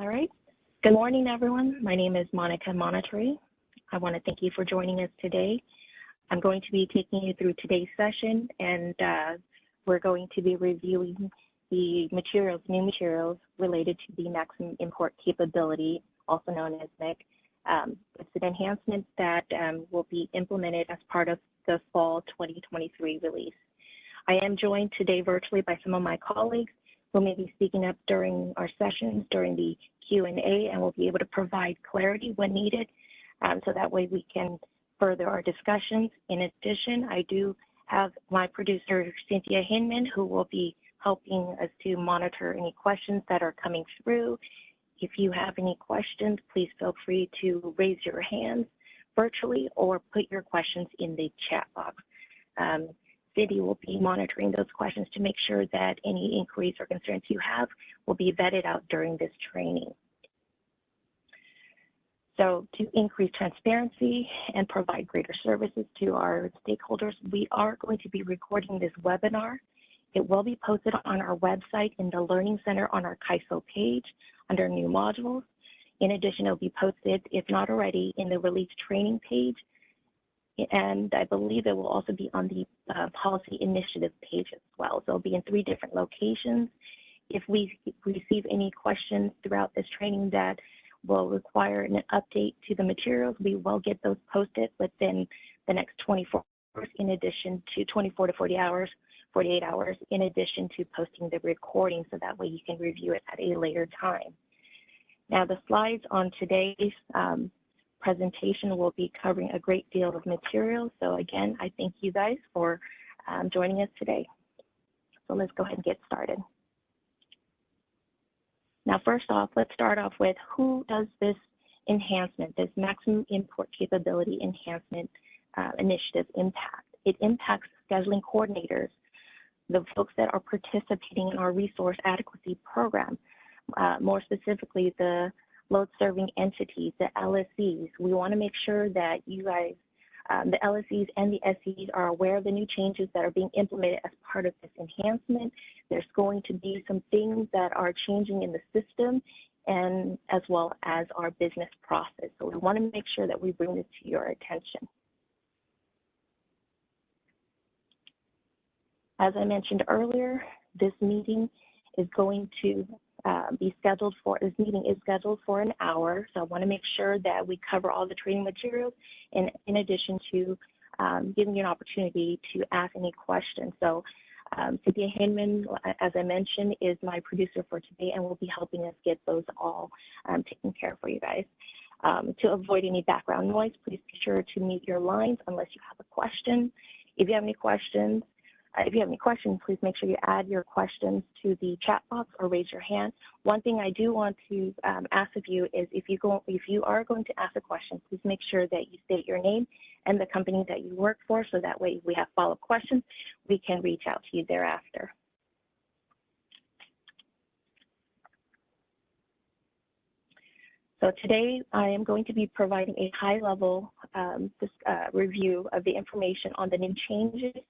All right. Good morning, everyone. My name is Monica Monitory. I want to thank you for joining us today. I'm going to be taking you through today's session, and we're going to be reviewing the new materials related to the Maximum Import Capability, also known as MIC. It's an enhancement that will be implemented as part of the fall 2023 release. I am joined today virtually by some of my colleagues who may be speaking up during our sessions, during the Q&A, and will be able to provide clarity when needed, so that way we can further our discussions. In addition, I do have my producer, Cynthia Hinman, who will be helping us to monitor any questions that are coming through. If you have any questions, please feel free to raise your hands virtually or put your questions in the chat box. Cindy will be monitoring those questions to make sure that any inquiries or concerns you have will be vetted out during this training. So to increase transparency and provide greater services to our stakeholders, we are going to be recording this webinar. It will be posted on our website in the Learning Center on our CAISO page under new modules. In addition, it will be posted, if not already, in the release training page. And I believe it will also be on the policy initiative page as well. So it'll be in 3 different locations. If we receive any questions throughout this training that will require an update to the materials, we will get those posted within the next 24 hours, in addition to 24 to 48 hours, in addition to posting the recording, so that way you can review it at a later time. Now, the slides on today's presentation will be covering a great deal of material. So again, I thank you guys for joining us today. So let's go ahead and get started. Now, first off, let's start off with who does this enhancement, this Maximum Import Capability Enhancement initiative impact. It impacts scheduling coordinators, the folks that are participating in our resource adequacy program, more specifically the load-serving entities, the LSEs. We want to make sure that you guys, the LSEs and the SCIDs, are aware of the new changes that are being implemented as part of this enhancement. There's going to be some things that are changing in the system, and as well as our business process. So we want to make sure that we bring this to your attention. As I mentioned earlier, this meeting is going to this meeting is scheduled for an hour, so I want to make sure that we cover all the training materials, and in addition to giving you an opportunity to ask any questions. So Cynthia Hinman, as I mentioned, is my producer for today and will be helping us get those all taken care of for you guys. To avoid any background noise, please be sure to mute your lines unless you have a question. If you have any questions, please make sure you add your questions to the chat box or raise your hand. One thing I do want to ask of you is if you are going to ask a question, please make sure that you state your name and the company that you work for, so that way if we have follow-up questions, we can reach out to you thereafter. So today I am going to be providing a high-level review of the information on the new changes,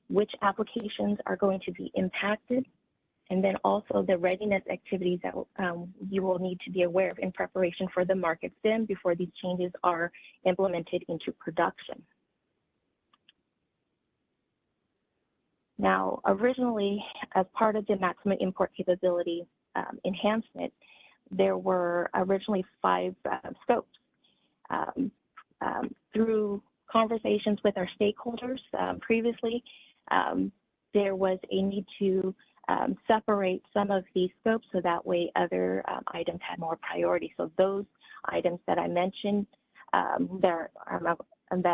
which applications are going to be impacted, and then also the readiness activities that you will need to be aware of in preparation for the market sim before these changes are implemented into production. Now, originally, as part of the Maximum Import Capability Enhancement, there were originally 5 scopes. Through conversations with our stakeholders previously, there was a need to separate some of these scopes so that way other items had more priority. So those items that I mentioned that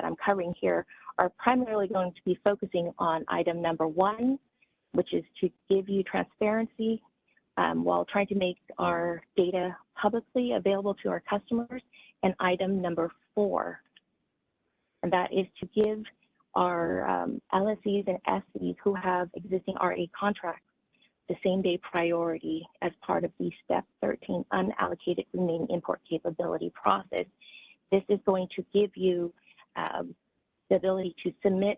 I'm covering here are primarily going to be focusing on item number 1, which is to give you transparency while trying to make our data publicly available to our customers, and item number 4, and that is to give our LSEs and SCIDs who have existing RA contracts the same day priority as part of the Step 13 unallocated remaining import capability process. This is going to give you the ability to submit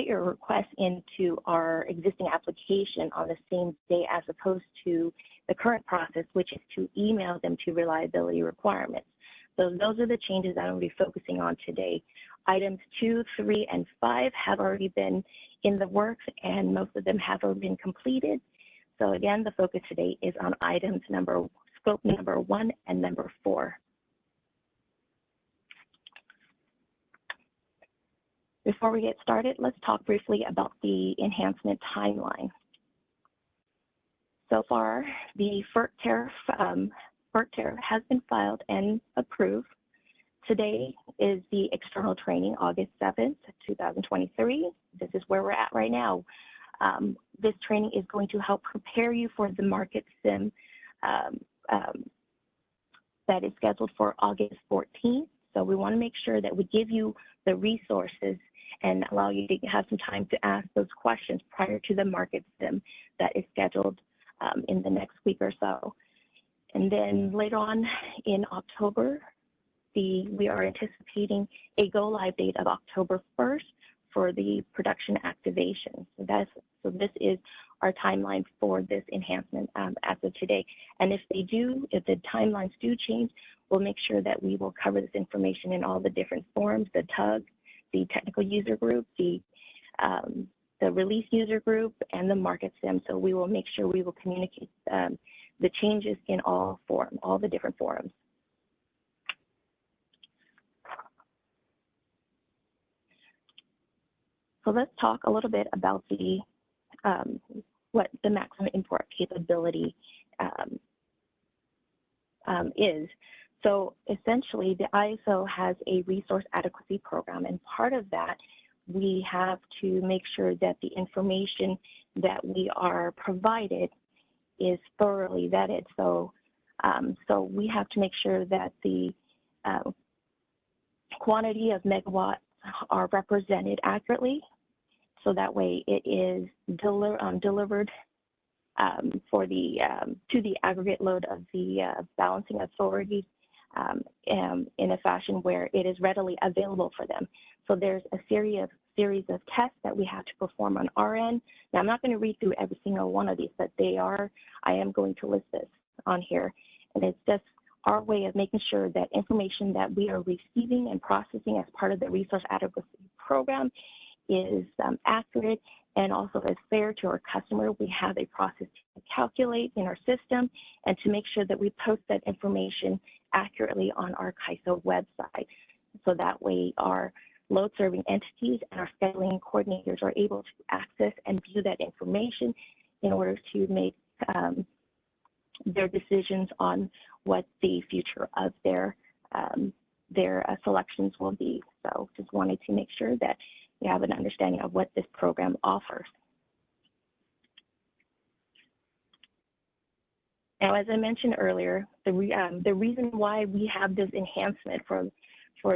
your request into our existing application on the same day as opposed to the current process, which is to email them to reliability requirements. So those are the changes that I'm going to be focusing on today. Items 2, 3, and 5 have already been in the works, and most of them have already been completed. So again, the focus today is on items scope number 1 and number 4. Before we get started, let's talk briefly about the enhancement timeline. So far, the FERC tariff has been filed and approved. Today is the external training, August 7th, 2023. This is where we're at right now. This training is going to help prepare you for the market sim that is scheduled for August 14th. So we want to make sure that we give you the resources and allow you to have some time to ask those questions prior to the market sim that is scheduled in the next week or so. And then later on in October, we are anticipating a go-live date of October 1st for the production activation. So this is our timeline for this enhancement as of today. And if the timelines do change, we'll make sure that we will cover this information in all the different forums, the TUG, the technical user group, the release user group, and the market sim. So we will make sure we will communicate the changes in all the different forums. So let's talk a little bit about what the maximum import capability is. So essentially, the ISO has a resource adequacy program, and part of that, we have to make sure that the information that we are provided is thoroughly vetted. So, so we have to make sure that the quantity of megawatts are represented accurately, so that way it is delivered to the aggregate load of the balancing authority in a fashion where it is readily available for them. So there's a series of tests that we have to perform on our end. Now, I'm not going to read through every single one of these, but I am going to list this on here. And it's just our way of making sure that information that we are receiving and processing as part of the resource adequacy program is accurate and also is fair to our customer. We have a process to calculate in our system and to make sure that we post that information accurately on our CISO website. So that way our load serving entities and our scheduling coordinators are able to access and view that information in order to make their decisions on what the future of their selections will be. So just wanted to make sure that you have an understanding of what this program offers. Now, as I mentioned earlier, the reason why we have this enhancement for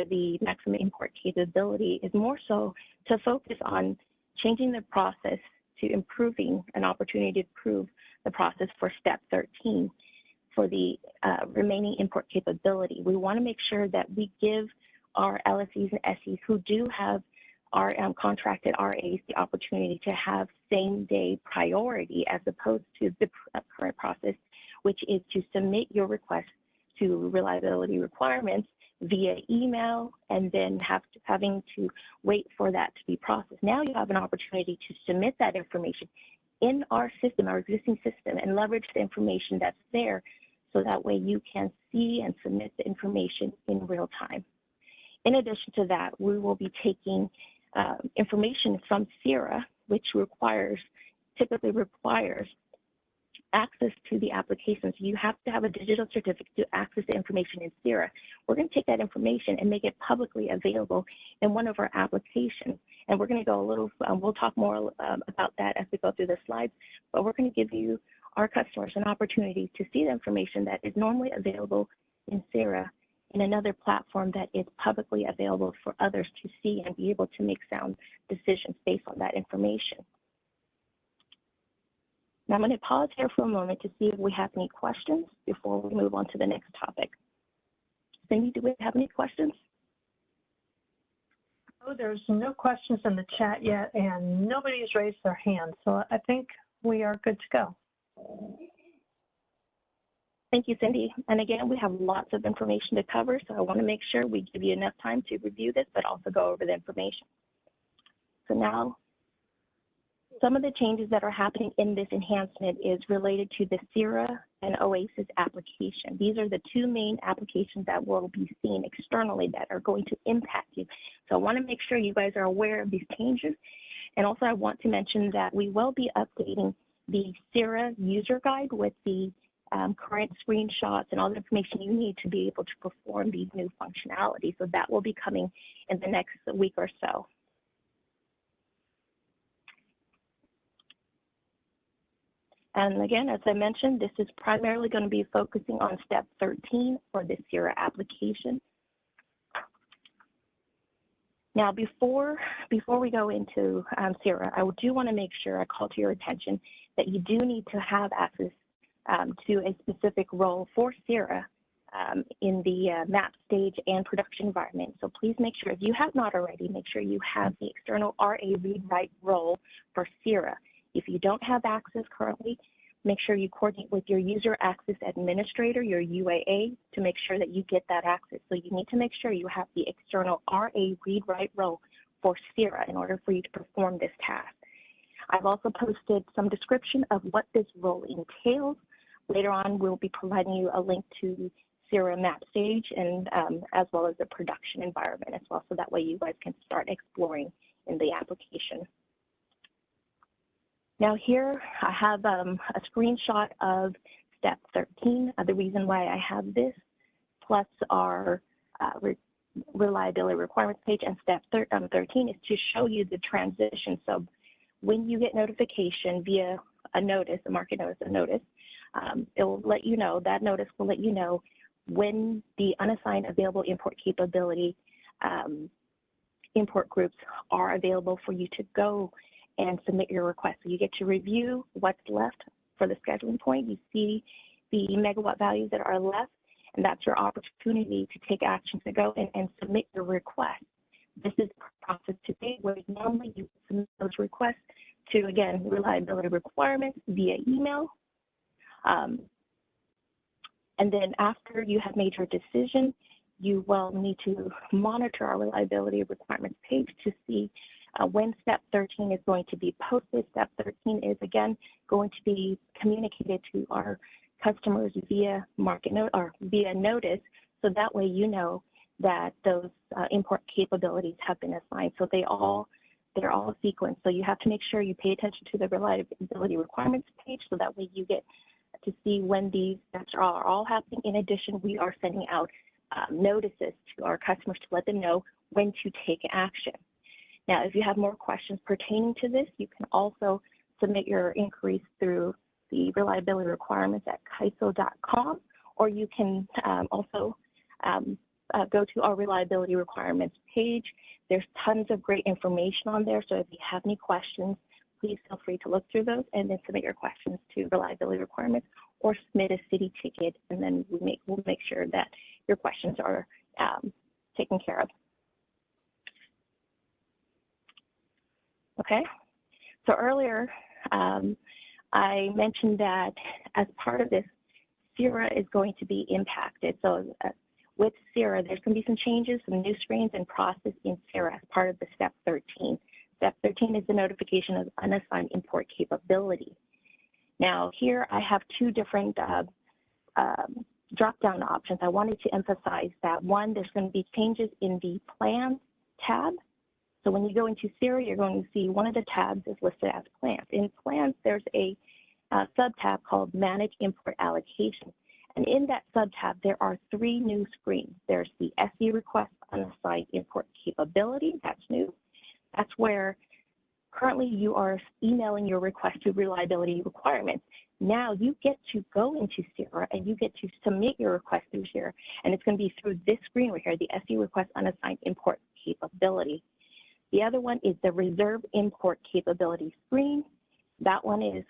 the maximum import capability is more so to focus on changing the process to improving an opportunity to improve the process for step 13 for the remaining import capability. We want to make sure that we give our LSEs and SEs who do have our contracted RAs the opportunity to have same-day priority as opposed to the current process, which is to submit your request to reliability requirements via email and then having to wait for that to be processed. Now you have an opportunity to submit that information in our system, our existing system, and leverage the information that's there so that way you can see and submit the information in real time. In addition to that, we will be taking information from CIRA, which typically requires access to the applications. You have to have a digital certificate to access the information in CIRA. We're going to take that information and make it publicly available in one of our applications. And we're going to go we'll talk more about that as we go through the slides, but we're going to give you, our customers, an opportunity to see the information that is normally available in CIRA in another platform that is publicly available for others to see and be able to make sound decisions based on that information. Now I'm going to pause here for a moment to see if we have any questions before we move on to the next topic. Cindy, do we have any questions? Oh, there's no questions in the chat yet, and nobody's raised their hand, so I think we are good to go. Thank you, Cindy. And again, we have lots of information to cover, so I want to make sure we give you enough time to review this, but also go over the information. So now, some of the changes that are happening in this enhancement is related to the CIRA and OASIS application. These are the two main applications that will be seen externally that are going to impact you. So I want to make sure you guys are aware of these changes. And also I want to mention that we will be updating the CIRA user guide with the current screenshots and all the information you need to be able to perform these new functionalities. So that will be coming in the next week or so. And again, as I mentioned, this is primarily going to be focusing on step 13 for the CIRA application. Now, before we go into CIRA, I do want to make sure I call to your attention that you do need to have access to a specific role for CIRA in the map stage and production environment. So please make sure, if you have not already, make sure you have the external RA read-write role for CIRA. If you don't have access currently, make sure you coordinate with your user access administrator, your UAA, to make sure that you get that access. So you need to make sure you have the external RA read-write role for CIRA in order for you to perform this task. I've also posted some description of what this role entails. Later on, we'll be providing you a link to CIRA map stage and as well as the production environment as well, so that way you guys can start exploring in the application. Now here I have a screenshot of step 13. The reason why I have this, plus our reliability requirements page, and step 13 is to show you the transition. So when you get notification via a notice, a market notice, it will let you know, that notice will let you know when the unassigned available import capability import groups are available for you to go and submit your request. So you get to review what's left for the scheduling point. You see the megawatt values that are left, and that's your opportunity to take action to go and submit your request. This is the process today where normally you submit those requests to, again, reliability requirements via email. And then after you have made your decision, you will need to monitor our reliability requirements page to see when step 13 is going to be posted. Step 13 is, again, going to be communicated to our customers via market note or via notice, so that way you know that those import capabilities have been assigned. So they're all sequenced. So you have to make sure you pay attention to the reliability requirements page, so that way you get to see when these steps are all happening. In addition, we are sending out notices to our customers to let them know when to take action. Now, if you have more questions pertaining to this, you can also submit your inquiries through the reliability requirements at CAISO.com, or you can also go to our reliability requirements page. There's tons of great information on there, so if you have any questions, please feel free to look through those and then submit your questions to reliability requirements, or submit a city ticket, and then we'll make sure that your questions are taken care of. Okay, so earlier I mentioned that as part of this, CIRA is going to be impacted. So with CIRA, there's going to be some changes, some new screens and process in CIRA as part of the step 13. Step 13 is the notification of unassigned import capability. Now here I have two different drop-down options. I wanted to emphasize that one, there's going to be changes in the Plans tab. So when you go into CIRA, you're going to see one of the tabs is listed as Plans. In Plans, there's a sub-tab called Manage Import Allocation. And in that sub-tab, there are three new screens. There's the SE Request Unassigned Import Capability, that's new. That's where currently you are emailing your request to reliability requirements. Now you get to go into CIRA and you get to submit your request through CIRA. And it's going to be through this screen right here, the SE Request Unassigned Import Capability. The other one is the Reserve Import Capability screen. That one is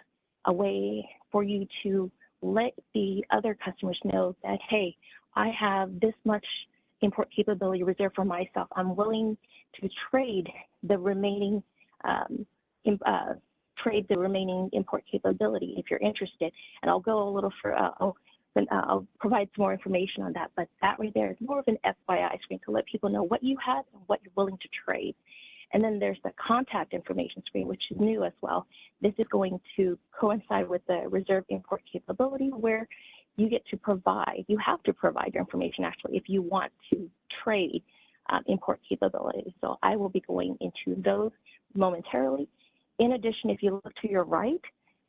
a way for you to let the other customers know that, hey, I have this much import capability reserved for myself. I'm willing to trade the remaining import capability if you're interested. And I'll go a little further. I'll provide some more information on that, but that right there is more of an FYI screen to let people know what you have and what you're willing to trade. And then there's the contact information screen, which is new as well. This is going to coincide with the reserve import capability where you get to provide, you have to provide your information actually if you want to trade import capabilities. So I will be going into those momentarily. In addition, if you look to your right,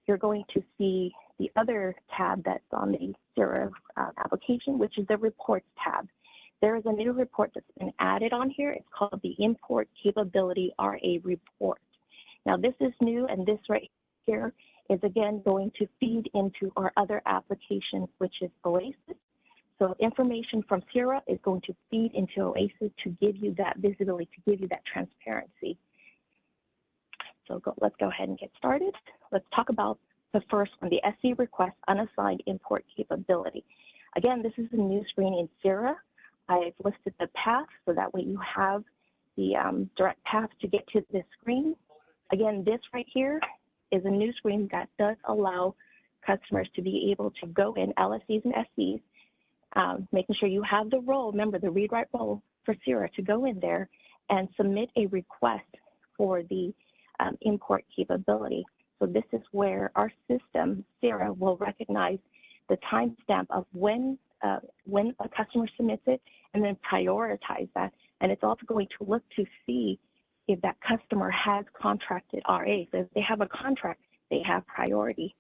you're going to see the other tab that's on the CIRA application, which is the reports tab. There is a new report that's been added on here. It's called the Import Capability RA Report. Now this is new, and this right here is again going to feed into our other application, which is OASIS. So information from CIRA is going to feed into OASIS to give you that visibility, to give you that transparency. So let's go ahead and get started. Let's talk about the first one, the SC request unassigned import capability. Again, this is a new screen in CIRA. I've listed the path so that way you have the direct path to get to this screen. Again, this right here is a new screen that does allow customers to be able to go in LSEs and SCs, making sure you have the role, remember the read-write role for CIRA to go in there and submit a request for the import capability. So this is where our system, CIRA, will recognize the timestamp of when a customer submits it and then prioritize that. And it's also going to look to see if that customer has contracted RA. So if they have a contract, they have priority.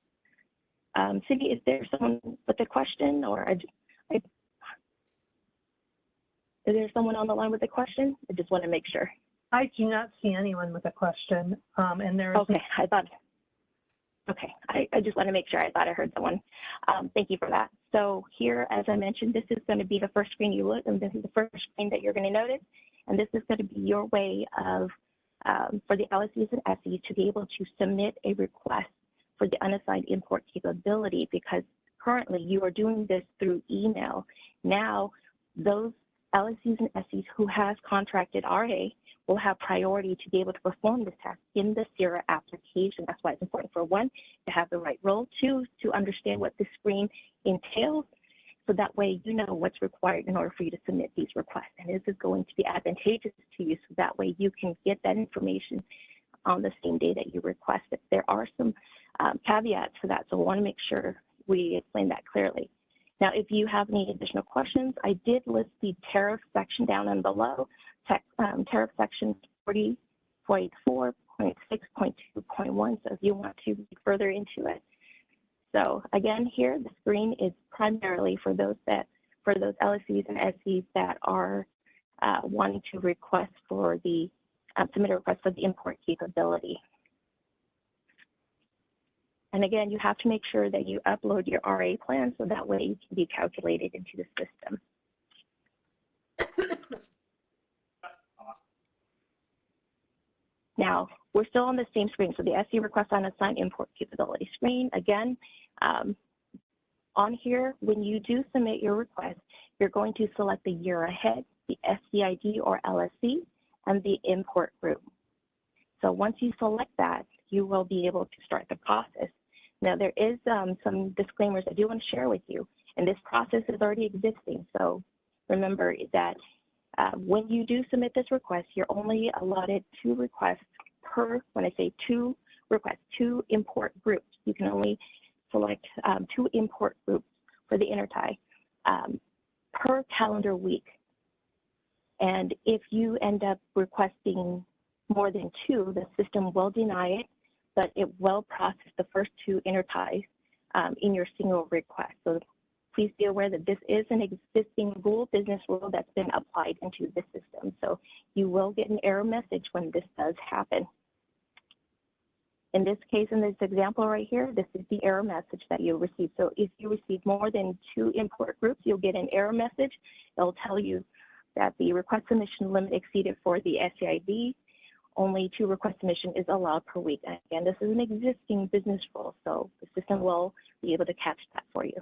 Cindy, is there someone with a question, or is there someone on the line with a question? I just want to make sure. I do not see anyone with a question, and there is. Okay, I just want to make sure. I thought I heard someone. Thank you for that. So here, as I mentioned, this is going to be the first screen you look, and this is the first screen that you're going to notice. And this is going to be your way of, for the LSEs and SCs to be able to submit a request for the unassigned import capability, because currently you are doing this through email. Now, those LSEs and SCs who have contracted RA will have priority to be able to perform this task in the CIRA application. That's why it's important for one, to have the right role, two, to understand what the screen entails, so that way you know what's required in order for you to submit these requests. And this is going to be advantageous to you, so that way you can get that information on the same day that you request it. There are some caveats to that, so I want to make sure we explain that clearly. Now, if you have any additional questions, I did list the tariff section down and below, tariff section 40.4.6.2.1, so if you want to look further into it. So again, here, the screen is primarily for those LSEs and SCs that are wanting to request for the, submit a request for the import capability. And again, you have to make sure that you upload your RA plan so that way you can be calculated into the system. Now, we're still on the same screen. So the SC request unassigned import capability screen. Again, on here, when you do submit your request, you're going to select the year ahead, the SCID or LSC, and the import group. So once you select that, you will be able to start the process. Now, there is some disclaimers I do want to share with you, and this process is already existing. So remember that when you do submit this request, you're only allotted 2 requests per, when I say 2 requests, 2 import groups. You can only select 2 import groups for the intertie per calendar week. And if you end up requesting more than 2, the system will deny it, but it will process the first 2 interties in your single request. So please be aware that this is an existing rule, business rule that's been applied into the system. So you will get an error message when this does happen. In this case, in this example right here, this is the error message that you'll receive. So if you receive more than 2 import groups, you'll get an error message. It'll tell you that the request submission limit exceeded for the SCID. Only 2 request submission is allowed per week. And again, this is an existing business rule, so the system will be able to catch that for you.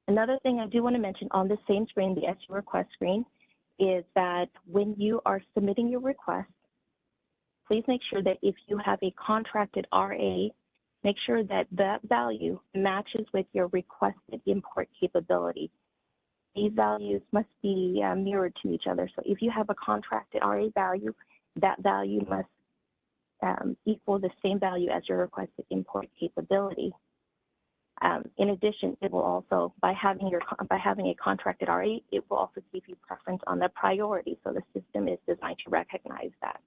Another thing I do want to mention on the same screen, the SU request screen, is that when you are submitting your request, please make sure that if you have a contracted RA, make sure that that value matches with your requested import capability. These values must be mirrored to each other. So if you have a contracted RA value, that value must equal the same value as your requested import capability. In addition, it will also, by having a contracted RA, it will also give you preference on the priority. So the system is designed to recognize that.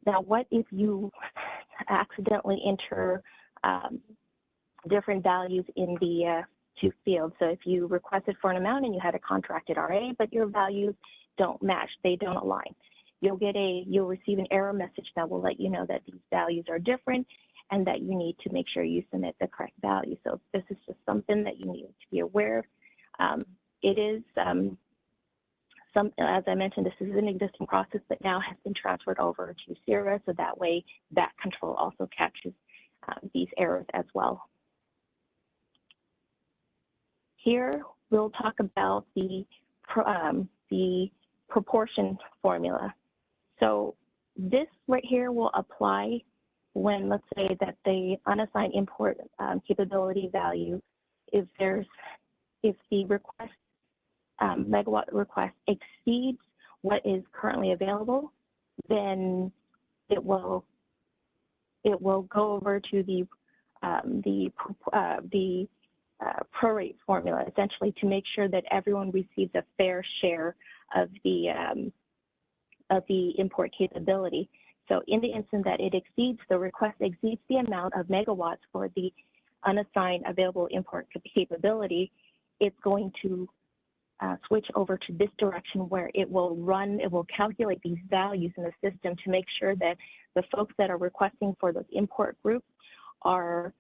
Now, what if you accidentally enter different values in the two fields? So if you requested for an amount and you had a contracted RA, but your values don't match, they don't align, you'll receive an error message that will let you know that these values are different and that you need to make sure you submit the correct value. So this is just something that you need to be aware of. It is as I mentioned, this is an existing process that now has been transferred over to CIRA, so that way that control also catches these errors as well. Here we'll talk about the proportion formula. So this right here will apply when, let's say that the unassigned import capability value, if the request megawatt request exceeds what is currently available, then it will go over to the prorate formula, essentially, to make sure that everyone receives a fair share of the import capability. So in the instance that the request exceeds the amount of megawatts for the unassigned available import capability, it's going to switch over to this direction where it will calculate these values in the system to make sure that the folks that are requesting for those import groups are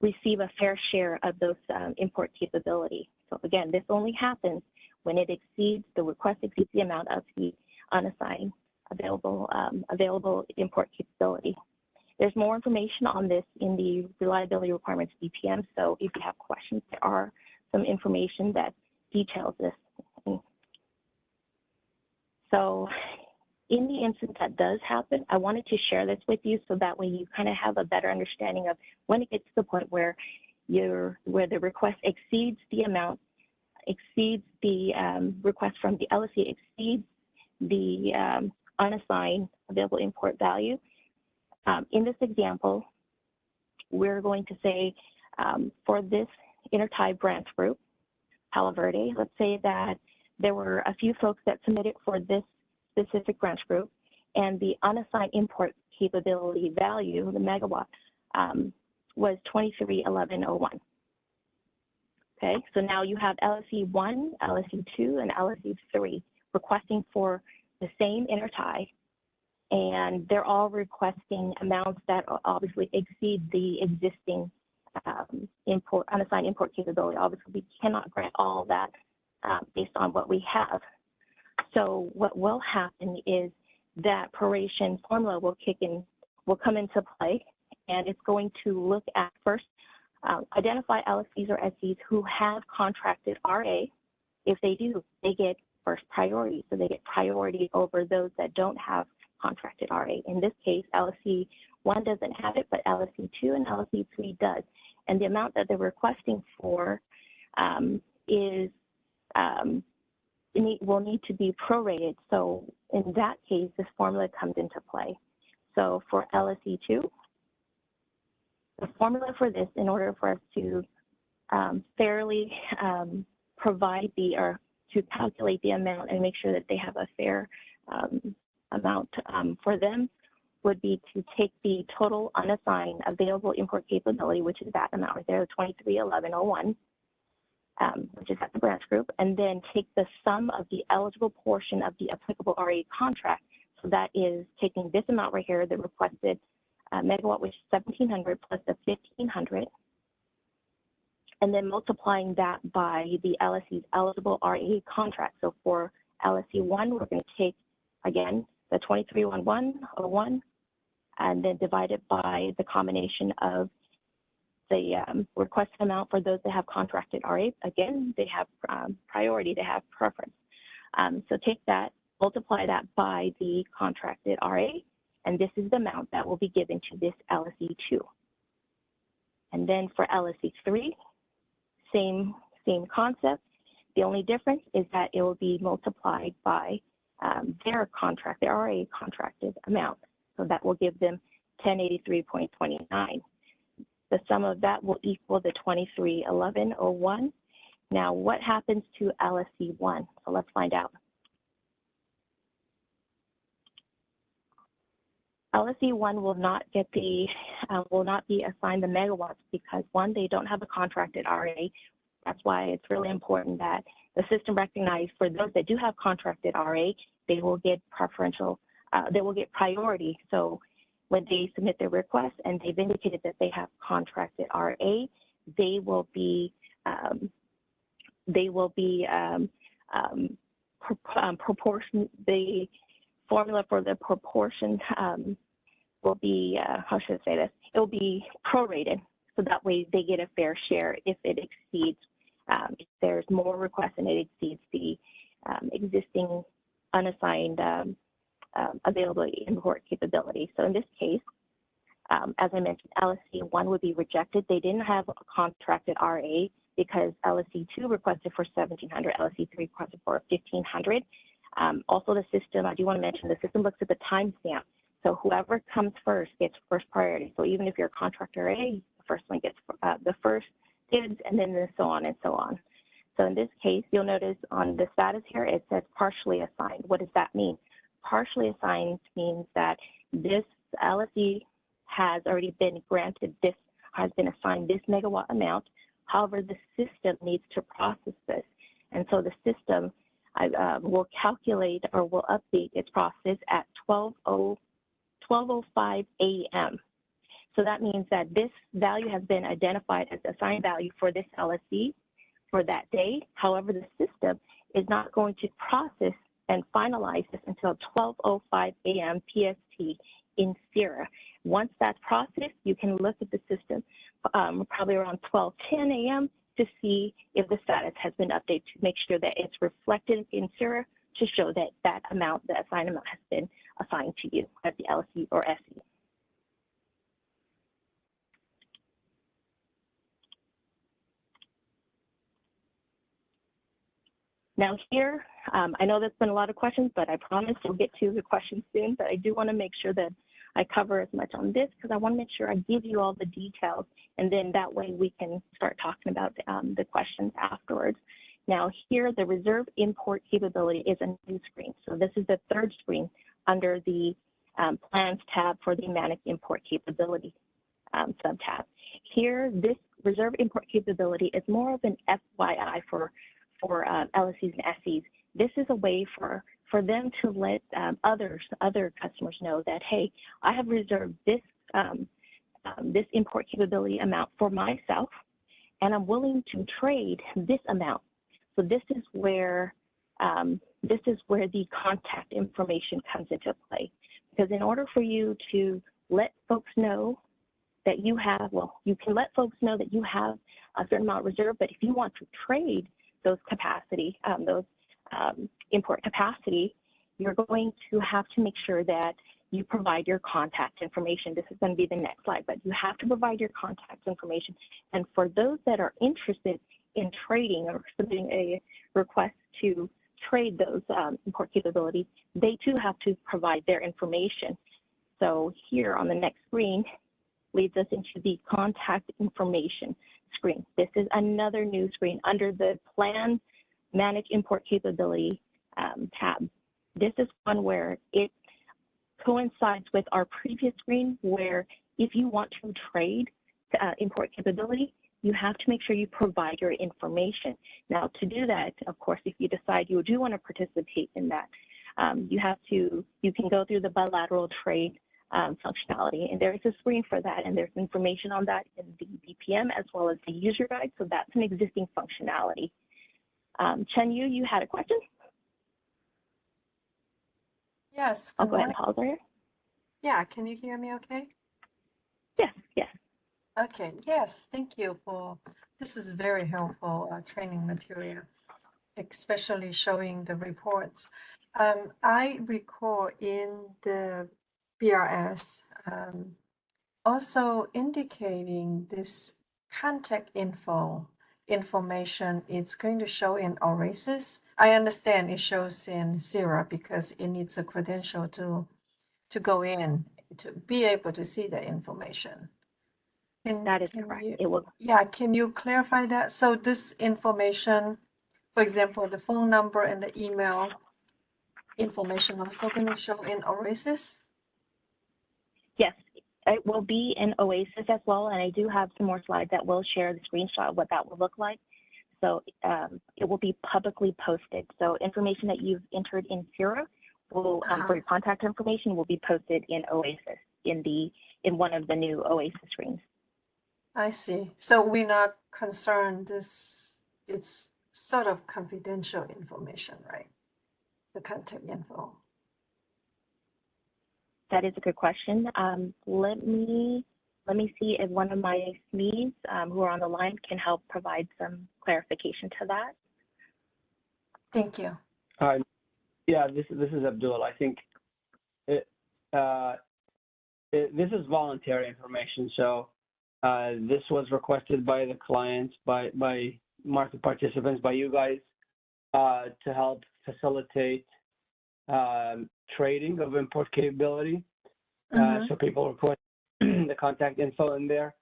receive a fair share of those import capability. So again, this only happens when the request exceeds the amount of the unassigned available import capability. There's more information on this in the reliability requirements BPM. So if you have questions, there are some information that details this. So in the instance that does happen, I wanted to share this with you so that way you kind of have a better understanding of when it gets to the point where the request exceeds the amount, exceeds the request from the LSE, exceeds the unassigned available import value. In this example, we're going to say for this intertie branch group, Palo Verde, let's say that there were a few folks that submitted for this specific branch group, and the unassigned import capability value, the megawatt, was 231101. Okay, so now you have LSE 1, LSE 2, and LSE 3 requesting for the same intertie, and they're all requesting amounts that obviously exceed the existing unassigned import capability. Obviously, we cannot grant all that based on what we have. So what will happen is that proration formula will come into play, and it's going to look at first, identify LSEs or SEs who have contracted RA. If they do, they get first priority. So they get priority over those that don't have contracted RA. In this case, LSE 1 doesn't have it, but LSE 2 and LSE 3 does. And the amount that they're requesting for will need to be prorated. So in that case, this formula comes into play. So for LSE 2, the formula for this, in order for us to fairly provide or to calculate the amount and make sure that they have a fair amount for them, would be to take the total unassigned available import capability, which is that amount right there, the 231101, which is at the branch group, and then take the sum of the eligible portion of the applicable RA contract. So that is taking this amount right here, the requested megawatt, which is 1700 plus the 1500, and then multiplying that by the LSE's eligible RA contract. So for LSE 1, we're going to take, again, the 231101 and then divided by the combination of the requested amount for those that have contracted RA. Again, they have priority, they have preference. So take that, multiply that by the contracted RA, and this is the amount that will be given to this LSE2. And then for LSE3, same concept. The only difference is that it will be multiplied by their RA contracted amount. So that will give them 1083.29. The sum of that will equal the 2311.01. Now, what happens to LSE1? So let's find out. LSE1 will not get the will not be assigned the megawatts because one, they don't have a contracted RA. That's why it's really important that the system recognize for those that do have contracted RA, they will get preferential, they will get priority. So when they submit their request and they've indicated that they have contracted RA, they will be proportion. The formula for the proportion will be, how should I say this? It will be prorated, so that way they get a fair share if it exceeds, if there's more requests and it exceeds the existing unassigned availability import capability. So in this case, as I mentioned, LSE1 would be rejected. They didn't have a contracted RA because LSE2 requested for 1,700, LSE3 requested for 1,500. Also the system, I do want to mention, the system looks at the timestamp. So whoever comes first gets first priority. So even if you're a contractor A, the first one gets the first dibs, and then so on and so on. So in this case, you'll notice on the status here, it says partially assigned. What does that mean? Partially assigned means that this LSE has already been granted this, has been assigned this megawatt amount. However, the system needs to process this. And so the system will calculate or will update its process at 12:05 a.m. So that means that this value has been identified as the assigned value for this LSE for that day. However, the system is not going to process and finalize this until 12:05 a.m. PST in CIRA. Once that's processed, you can look at the system probably around 12:10 a.m. to see if the status has been updated to make sure that it's reflected in CIRA to show that that amount, the assigned amount, has been assigned to you as the LSE or SE. Now here, I know there's been a lot of questions, but I promise we'll get to the questions soon, but I do want to make sure that I cover as much on this because I want to make sure I give you all the details, and then that way we can start talking about the questions afterwards. Now here, the reserve import capability is a new screen. So this is the third screen under the plans tab for the managed import capability sub-tab. Here, this reserve import capability is more of an FYI for LSEs and SEs. This is a way for them to let other customers know that, hey, I have reserved this this import capability amount for myself, and I'm willing to trade this amount. So this is where the contact information comes into play. Because in order for you to let folks know that you have, well, you can let folks know that you have a certain amount reserved, but if you want to trade those capacity, import capacity, you're going to have to make sure that you provide your contact information. This is going to be the next slide, but you have to provide your contact information. And for those that are interested in trading or submitting a request to trade those import capabilities, they too have to provide their information. So here on the next screen leads us into the contact information screen. This is another new screen under the Plan Manage Import Capability tab. This is one where it coincides with our previous screen where if you want to trade import capability, you have to make sure you provide your information. Now to do that, of course, if you decide you do want to participate in that, you can go through the bilateral trade functionality, and there is a screen for that, and there's information on that in the BPM as well as the user guide, so that's an existing functionality. Chen Yu, you had a question? Yes. I'll go ahead and pause right here. Yeah, can you hear me okay? Yes, yes. Okay, yes, thank you for, this is very helpful training material, especially showing the reports. I recall in the BRS also indicating this contact information is going to show in OASIS. I understand it shows in CIRA because it needs a credential to go in to be able to see the information. That is correct. It will. Yeah, can you clarify that? So this information, for example, the phone number and the email information also going to show in OASIS? Yes, it will be in OASIS as well, and I do have some more slides that will share the screenshot of what that will look like. So it will be publicly posted. So information that you've entered in CIRA will, for your contact information, will be posted in OASIS in one of the new OASIS screens. I see. So we're not concerned it's sort of confidential information, right? The contact info. That is a good question. Let me see if one of my SMEs who are on the line can help provide some clarification to that. Thank you. Yeah, this is Abdul. I think this is voluntary information. So this was requested by the clients, by market participants, by you guys to help facilitate trading of import capability. So people request the contact info in there.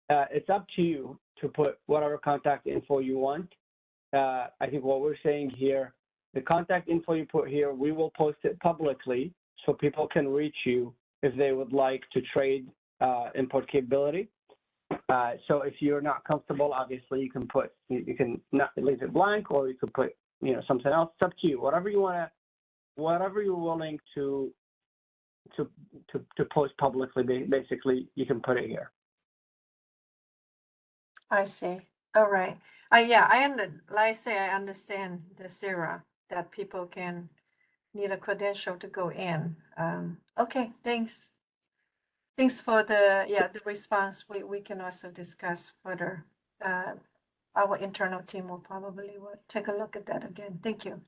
It's up to you to put whatever contact info you want. I think what we're saying here, the contact info you put here, we will post it publicly so people can reach you if they would like to trade import capability. So if you're not comfortable, obviously you can not leave it blank, or you could put something else. It's up to you. Whatever you want to, whatever you're willing to post publicly, basically you can put it here. I see. All right. Yeah, like I say, I understand the CIRA that people can need a credential to go in. Okay, thanks. Thanks for the response. We can also discuss further. Our internal team will probably take a look at that again. Thank you.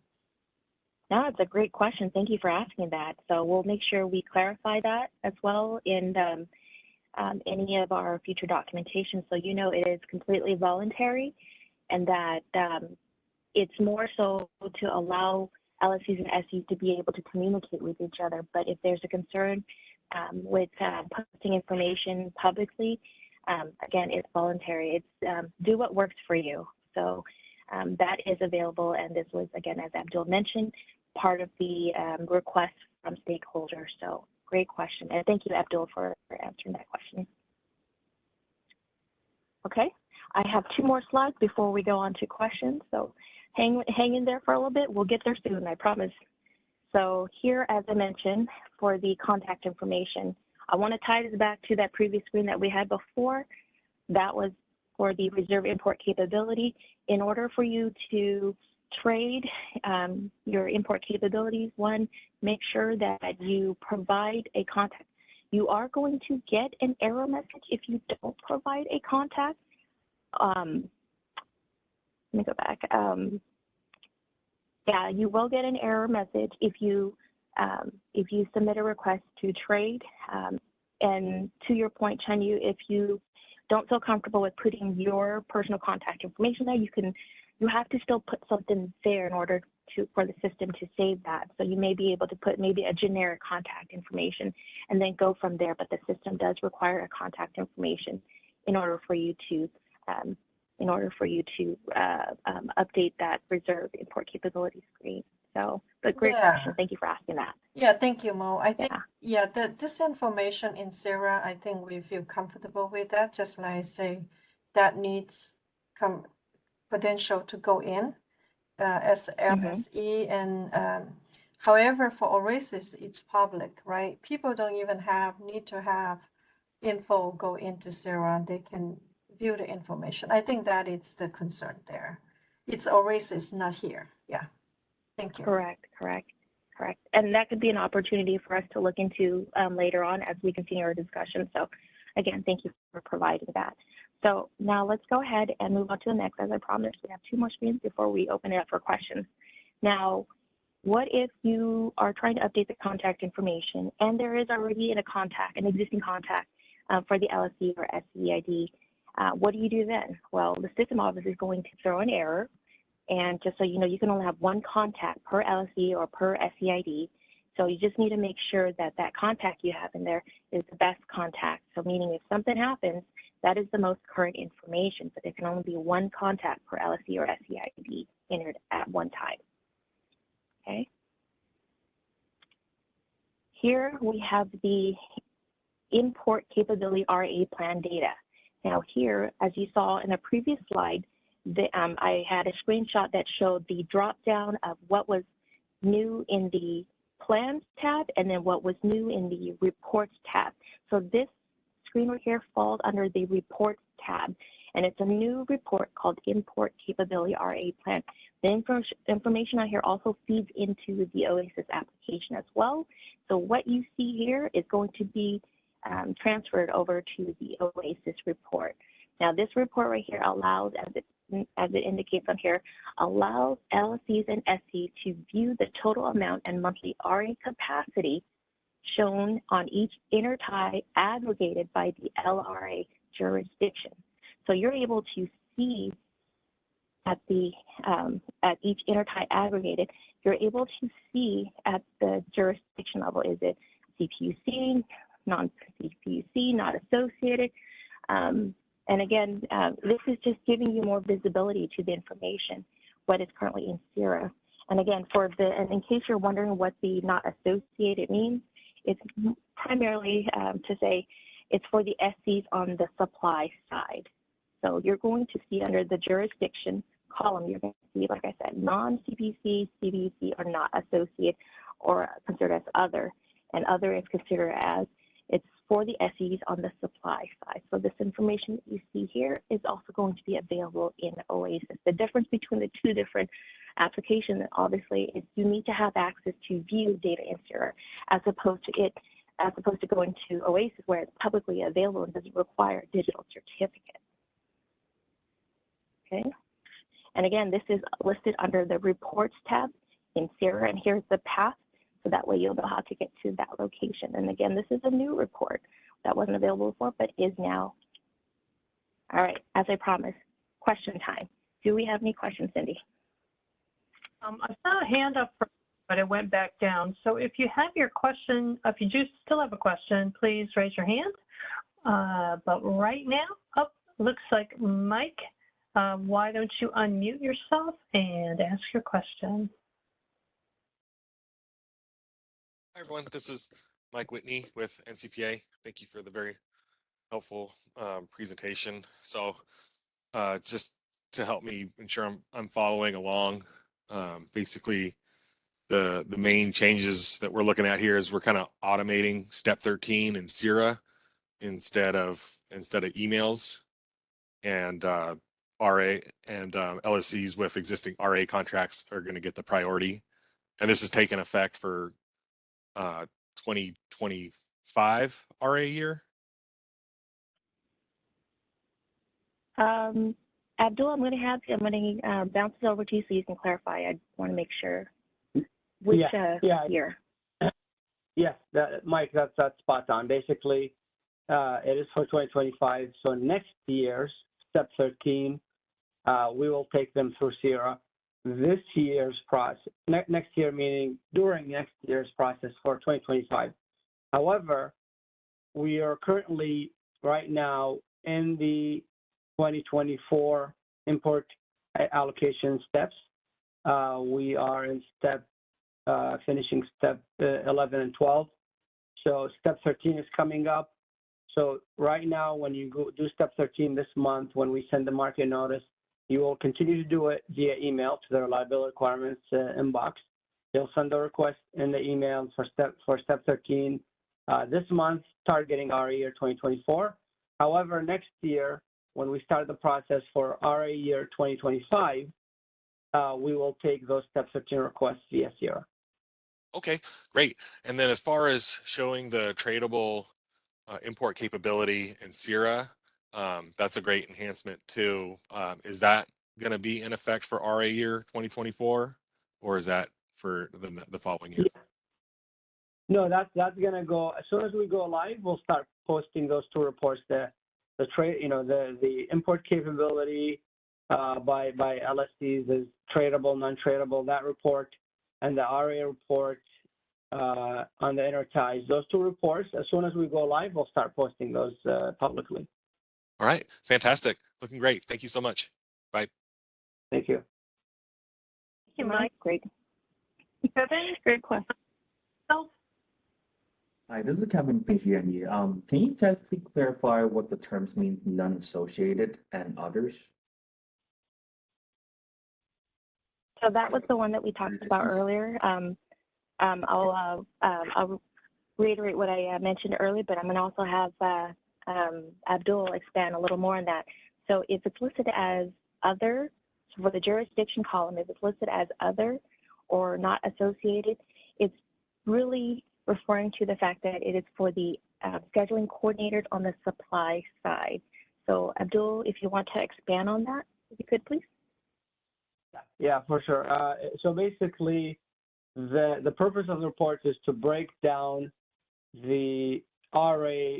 No, it's a great question. Thank you for asking that. So we'll make sure we clarify that as well in any of our future documentation. So it is completely voluntary, and that it's more so to allow LSEs and SEs to be able to communicate with each other. But if there's a concern with posting information publicly, again, it's voluntary. It's do what works for you. So that is available, and this was, again, as Abdul mentioned, part of the request from stakeholders. So great question, and thank you, Abdul, for answering that question. Okay, I have 2 more slides before we go on to questions, so hang in there for a little bit. We'll get there soon, I promise. So here, as I mentioned, for the contact information, I want to tie this back to that previous screen that we had before. That was for the reserve import capability. In order for you to trade your import capabilities, one, make sure that you provide a contact. You are going to get an error message if you don't provide a contact. Let me go back. Yeah, you will get an error message if you submit a request to trade. And to your point, Chenyu, if you don't feel comfortable with putting your personal contact information there, you have to still put something there in order for the system to save that. So you may be able to put maybe a generic contact information and then go from there, but the system does require a contact information in order for you to update that reserve import capability screen. So, but great question. Thank you for asking that. Yeah, thank you, Mo. I think, this information in CIRA, I think we feel comfortable with that. Just like I say, that needs potential to go in as LSE. And however, for OASIS, it's public, right? People don't even need to have info go into CIRA. They can view the information. I think that is the concern there. It's OASIS, not here. Yeah. Thank you. Correct. Correct. And that could be an opportunity for us to look into later on as we continue our discussion. So again, thank you for providing that. So now let's go ahead and move on to the next. As I promised, we have 2 more screens before we open it up for questions. Now, what if you are trying to update the contact information and there is already an existing contact for the LSE or SCID? What do you do then? Well, the system office is going to throw an error. And just so you know, you can only have 1 contact per LSE or per SCID. So you just need to make sure that that contact you have in there is the best contact. So meaning if something happens, that is the most current information, but there can only be 1 contact per LSE or SCID entered at one time. Okay. Here we have the import capability RA plan data. Now here, as you saw in the previous slide, I had a screenshot that showed the drop down of what was new in the plans tab and then what was new in the reports tab. So this screen right here falls under the reports tab, and it's a new report called import capability RA plan. The information on here also feeds into the OASIS application as well. So what you see here is going to be transferred over to the OASIS report. Now this report right here allows, as it indicates on here, allows LSEs and SCs to view the total amount and monthly RA capacity shown on each intertie aggregated by the LRA jurisdiction. So you're able to see at each intertie aggregated, you're able to see at the jurisdiction level, is it CPUC, non-CPUC, not associated? And again, this is just giving you more visibility to the information, what is currently in CIRA. And again, and in case you're wondering what the not associated means, it's primarily to say it's for the SCs on the supply side. So you're going to see under the jurisdiction column, you're going to see, like I said, non-CPC, CPUC are not associated or considered as other. And other is considered as it's for the SEs on the supply side. So this information that you see here is also going to be available in OASIS. The difference between the 2 different applications, obviously, is you need to have access to view data in CIRA as opposed to going to OASIS where it's publicly available and doesn't require a digital certificate. Okay. And again, this is listed under the reports tab in CIRA, and here's the path. So that way you'll know how to get to that location. And again, this is a new report that wasn't available before, but is now. All right, as I promised, question time. Do we have any questions, Cindy? I saw a hand up, but it went back down. So if you have your question, if you do still have a question, please raise your hand. But right now, looks like Mike, why don't you unmute yourself and ask your question? Hi, everyone. This is Mike Whitney with NCPA. Thank you for the very helpful presentation. So just to help me ensure I'm following along, basically the main changes that we're looking at here is we're kind of automating step 13 in CIRA instead of emails, and RA and LSEs with existing RA contracts are going to get the priority. And this is taking effect for 2025 RA year? Abdul, I'm going to bounce it over to you so you can clarify. I want to make sure which year. Yes, Mike, that's spot on. Basically, it is for 2025. So next year's step 13, we will take them through CIRA. This year's process, next year meaning during next year's process for 2025. However, we are currently right now in the 2024 import allocation steps. We are in finishing step 11 and 12. So step 13 is coming up. So right now, when you go do step 13 this month, when we send the market notice, you will continue to do it via email to the reliability requirements inbox. They'll send a request in the email for step 13 this month, targeting RA year 2024. However, next year, when we start the process for RA year 2025, we will take those step 13 requests via CIRA. Okay, great. And then as far as showing the tradable import capability in CIRA, that's a great enhancement too. Is that going to be in effect for RA year 2024, or is that for the following year? Yeah. No, that's going to go as soon as we go live. We'll start posting those two reports. The trade, the import capability by LSES is tradable, non-tradable. That report and the RA report on the enterprise. Those two reports. As soon as we go live, we'll start posting those publicly. All right, fantastic. Looking great. Thank you so much. Bye. Thank you. Thank you, Mike. Great. Kevin, great question. Oh, Hi, this is Kevin PG&E. Can you just clarify what the terms means non-associated and others? So that was the one that we talked about earlier. I'll reiterate what I mentioned earlier, but I'm going to also have Abdul expand a little more on that. So if it's listed as other, so for the jurisdiction column, if it's listed as other or not associated, it's really referring to the fact that it is for the scheduling coordinators on the supply side. So Abdul, if you want to expand on that, if you could, please. Yeah, for sure. So basically, the purpose of the report is to break down the RA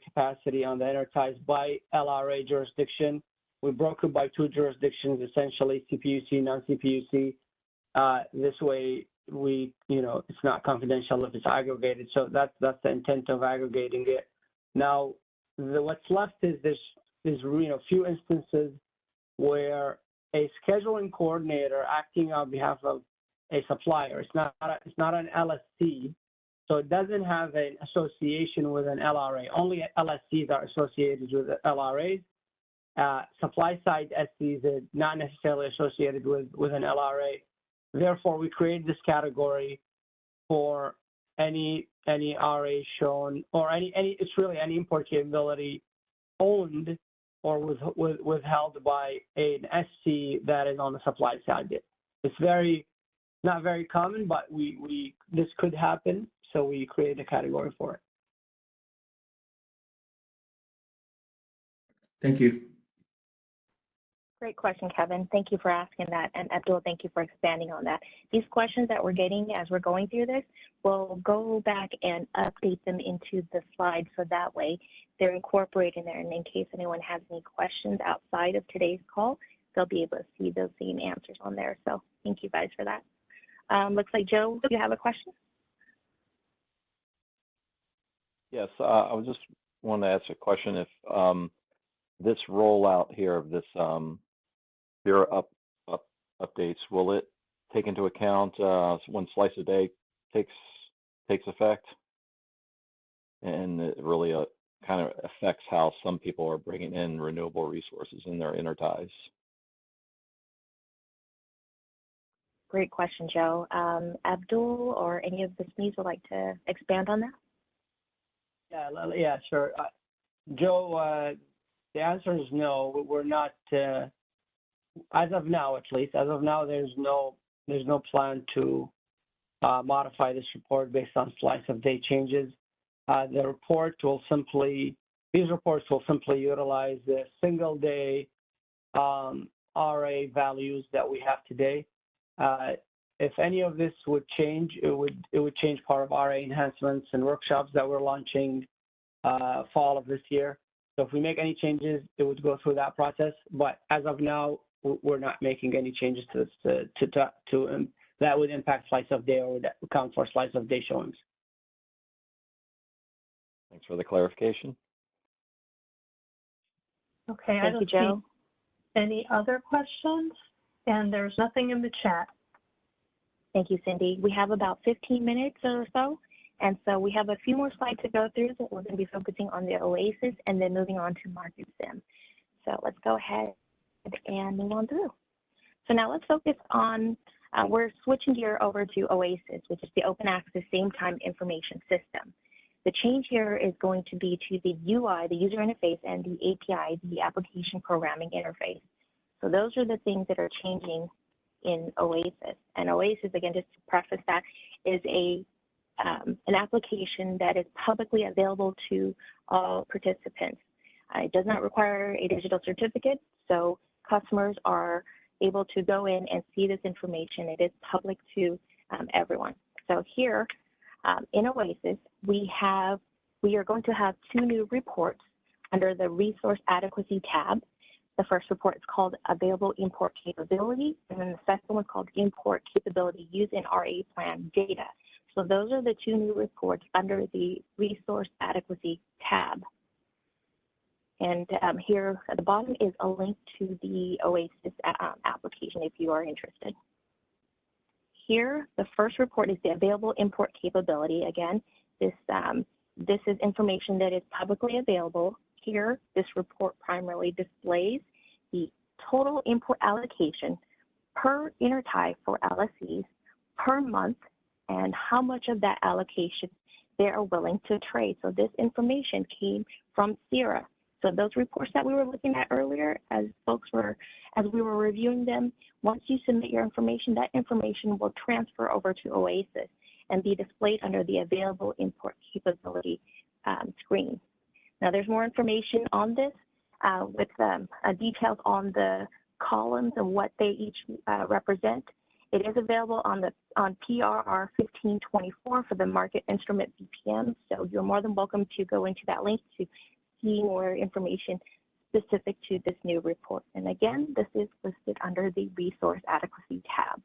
capacity on the enterprise by LRA jurisdiction. We broke it by two jurisdictions, essentially CPUC, non-CPUC. This way, it's not confidential if it's aggregated. So that's the intent of aggregating it. Now, what's left is few instances where a scheduling coordinator acting on behalf of a supplier. It's not an LSC, so it doesn't have an association with an LRA. Only LSCs are associated with LRAs. Supply side SCs are not necessarily associated with an LRA. Therefore, we create this category for any RA shown, or it's really any import capability owned or withheld by an SC that is on the supply side. It's not very common, but this could happen, so we create a category for it. Thank you. Great question, Kevin. Thank you for asking that. And Abdul, thank you for expanding on that. These questions that we're getting as we're going through this, we'll go back and update them into the slides so that way they're incorporated there. And in case anyone has any questions outside of today's call, they'll be able to see those same answers on there. So thank you guys for that. Looks like Joe, you have a question? Yes, I was just wanted to ask a question. If this rollout here of this CIRA updates, will it take into account when slice a day takes effect, and it really kind of affects how some people are bringing in renewable resources in their enterprise? Great question, Joe. Abdul or any of the SMEs would like to expand on that? Yeah, sure. Joe, the answer is no. We're not, as of now, at least. As of now, there's no plan to modify this report based on slice of day changes. These reports will simply utilize the single day RA values that we have today. If any of this would change, it would change part of RA enhancements and workshops that we're launching fall of this year. So if we make any changes, it would go through that process. But as of now, we're not making any changes to this that would impact slice of day or would account for slice of day showings. Thanks for the clarification. okay. Thank you, Joe. Any other questions? And there's nothing in the chat. Thank you, Cindy. We have about 15 minutes or so. And so we have a few more slides to go through. So we're going to be focusing on the OASIS and then moving on to market sim. So let's go ahead and move on through. So now let's focus on, we're switching gear over to OASIS, which is the Open Access Same Time Information System. The change here is going to be to the UI, the user interface, and the API, the application programming interface. So those are the things that are changing in OASIS. And OASIS, again, just to preface that, is an application that is publicly available to all participants. It does not require a digital certificate, so customers are able to go in and see this information. It is public to everyone. So here in OASIS, we are going to have 2 new reports under the Resource Adequacy tab. The first report is called Available Import Capability, and then the second one is called Import Capability Used in RA Plan Data. So those are the 2 new reports under the Resource Adequacy tab. And here at the bottom is a link to the OASIS application if you are interested. Here, the first report is the Available Import Capability. Again, this is information that is publicly available. Here, this report primarily displays the total import allocation per intertie for LSEs per month and how much of that allocation they are willing to trade. So this information came from CIRA. So those reports that we were looking at earlier, as we were reviewing them, once you submit your information, that information will transfer over to OASIS and be displayed under the Available Import Capability screen. Now, there's more information on this with details on the columns and what they each represent. It is available on PRR 1524 for the market instrument BPM. So you're more than welcome to go into that link to see more information specific to this new report. And again, this is listed under the Resource Adequacy tab.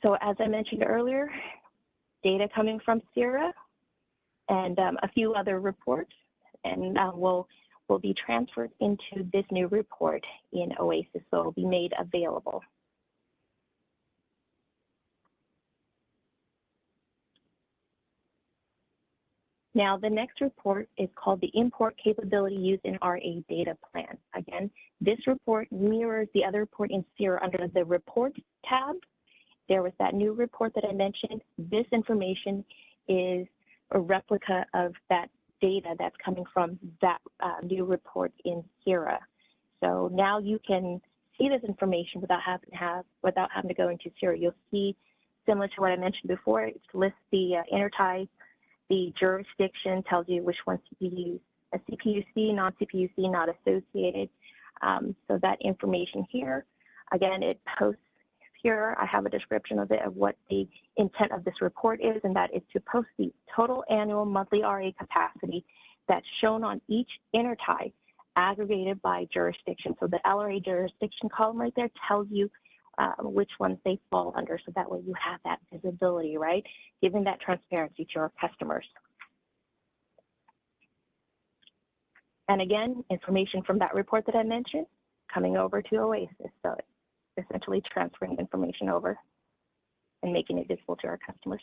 So as I mentioned earlier, data coming from CIRA and a few other reports, and will be transferred into this new report in OASIS, so it will be made available. Now, the next report is called the Import Capability Used in RA Data Plan. Again, this report mirrors the other report in CIRA under the Report tab. There was that new report that I mentioned. This information is a replica of that data that's coming from that new report in CIRA. So now you can see this information without having to go into CIRA. You'll see, similar to what I mentioned before, it lists the intertie, the jurisdiction, tells you which one's CPUs, a CPUC, non-CPUC, not associated. So that information here, again, it posts here. I have a description of it, of what the intent of this report is, and that is to post the total annual monthly RA capacity that's shown on each intertie aggregated by jurisdiction. So the LRA jurisdiction column right there tells you which ones they fall under, so that way you have that visibility, right? Giving that transparency to our customers. And again, information from that report that I mentioned coming over to OASIS, so essentially transferring information over and making it visible to our customers.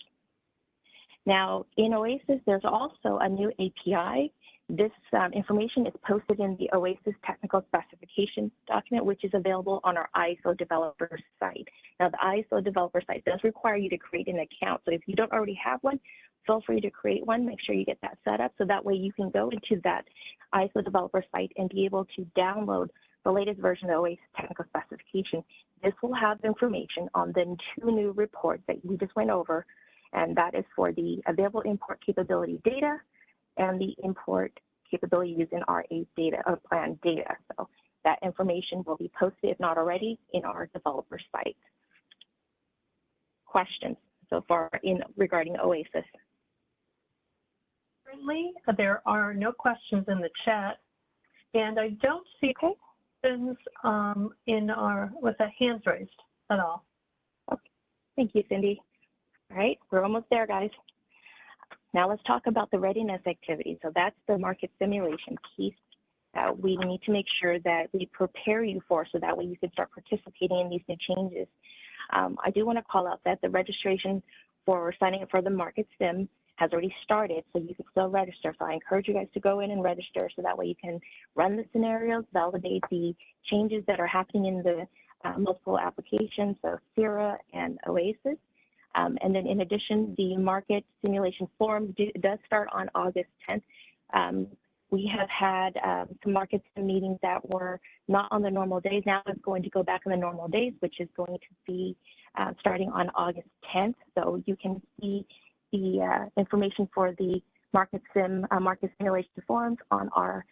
Now, in OASIS, there's also a new API. This information is posted in the OASIS technical specification document, which is available on our ISO developer site. Now, the ISO developer site does require you to create an account. So if you don't already have one, feel free to create one. Make sure you get that set up so that way you can go into that ISO developer site and be able to download the latest version of OASIS technical specification. This will have information on the 2 new reports that we just went over, and that is for the available import capability data and the import capability used in RA data or plan data. So that information will be posted, if not already, in our developer site. Questions so far regarding OASIS? Currently, there are no questions in the chat, and I don't see questions with the hands raised at all. Okay. Thank you, Cindy. All right, we're almost there, guys. Now let's talk about the readiness activity. So that's the market simulation piece that we need to make sure that we prepare you for, so that way you can start participating in these new changes. I do want to call out that the registration for signing up for the market sim has already started, so you can still register. So I encourage you guys to go in and register, so that way you can run the scenarios, validate the changes that are happening in the multiple applications, so CIRA and OASIS. And then in addition, the market simulation forum does start on August 10th. we have had some market sim meetings that were not on the normal days. Now it's going to go back on the normal days, which is going to be starting on August 10th. So you can see the information for the market simulation forums on our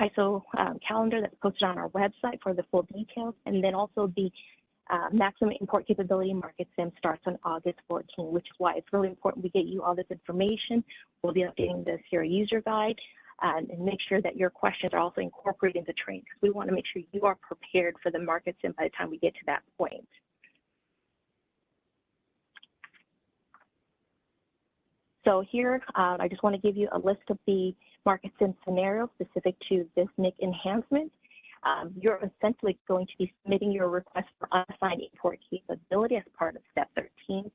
CAISO calendar that's posted on our website for the full details. And then also the Maximum Import Capability Market Sim starts on August 14th, which is why it's really important we get you all this information. We'll be updating the CIRA user guide and make sure that your questions are also incorporated into training, because we want to make sure you are prepared for the market sim by the time we get to that point. So here, I just want to give you a list of the market sim scenarios specific to this NIC enhancement. You're essentially going to be submitting your request for unassigned import capability as part of step 13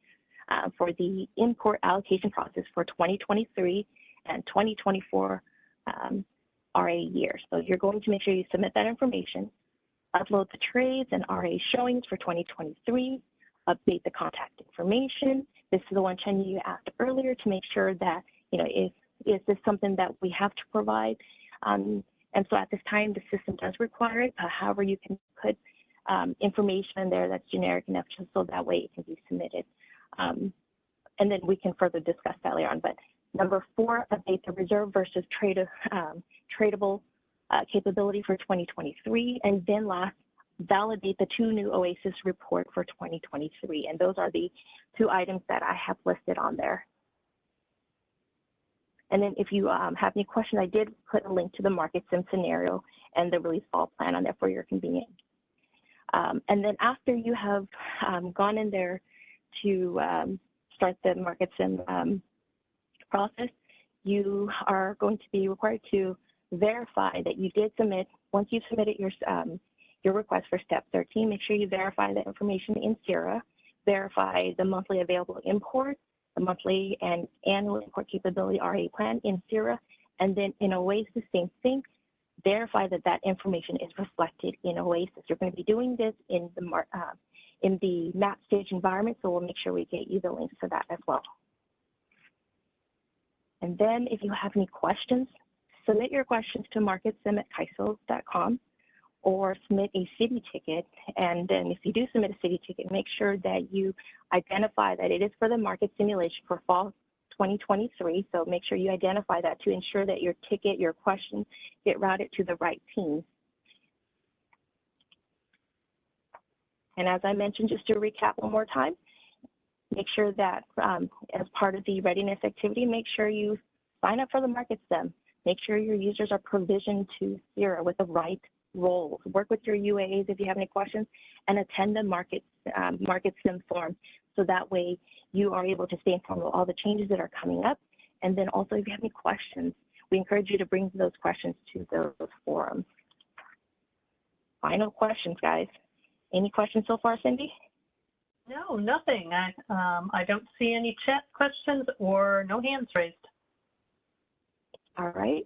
for the import allocation process for 2023 and 2024 RA years. So you're going to make sure you submit that information, upload the trades and RA showings for 2023, update the contact information. This is the one, Chen, you asked earlier to make sure that, you know, is this something that we have to provide? And so at this time, the system does require it. However, you can put information in there that's generic enough just so that way it can be submitted. And then we can further discuss that later on. But number 4, update the reserve versus tradable capability for 2023. And then last, validate the 2 new OASIS report for 2023. And those are the 2 items that I have listed on there. And then if you have any questions, I did put a link to the market sim scenario and the release fall plan on there for your convenience. And then after you have gone in there to start the market sim process, you are going to be required to verify that you did submit. Once you've submitted your request for step 13, make sure you verify the information in CIRA, verify the monthly available import, the monthly and annual import capability RA plan in CIRA, and then in OASIS, same thing, verify that that information is reflected in OASIS. You're going to be doing this in the map stage environment, so we'll make sure we get you the links for that as well. And then if you have any questions, submit your questions to marketsim@kaiso.com or submit a CID ticket. And then if you do submit a CID ticket, make sure that you identify that it is for the market simulation for fall 2023. So make sure you identify that to ensure that your ticket, your questions get routed to the right team. And as I mentioned, just to recap one more time, make sure that as part of the readiness activity, make sure you sign up for the market sim. Make sure your users are provisioned to CIRA with the right roles. Work with your UAAs if you have any questions, and attend the market sim forum. So that way you are able to stay informed of all the changes that are coming up. And then also if you have any questions, we encourage you to bring those questions to those forums. Final questions, guys. Any questions so far, Cindy? No, nothing. I don't see any chat questions or no hands raised. All right.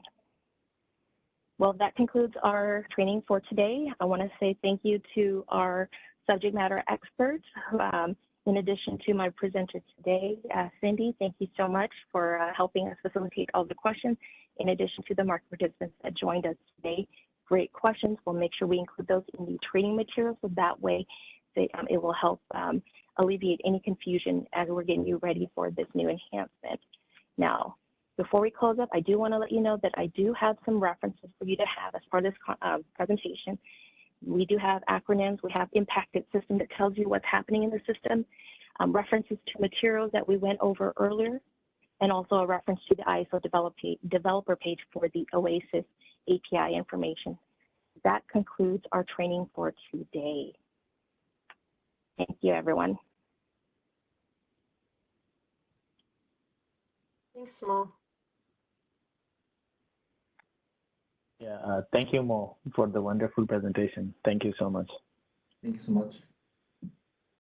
Well, that concludes our training for today. I want to say thank you to our subject matter experts. In addition to my presenter today, Cindy, thank you so much for helping us facilitate all the questions. In addition to the market participants that joined us today, great questions. We'll make sure we include those in the training materials, so that way it will help alleviate any confusion as we're getting you ready for this new enhancement. Now, before we close up, I do want to let you know that I do have some references for you to have as part of this presentation. We do have acronyms. We have impacted system that tells you what's happening in the system, references to materials that we went over earlier, and also a reference to the ISO developer page for the OASIS API information. That concludes our training for today. Thank you, everyone. Thanks, Mo. Yeah, thank you, Mo, for the wonderful presentation. Thank you so much. Thank you so much.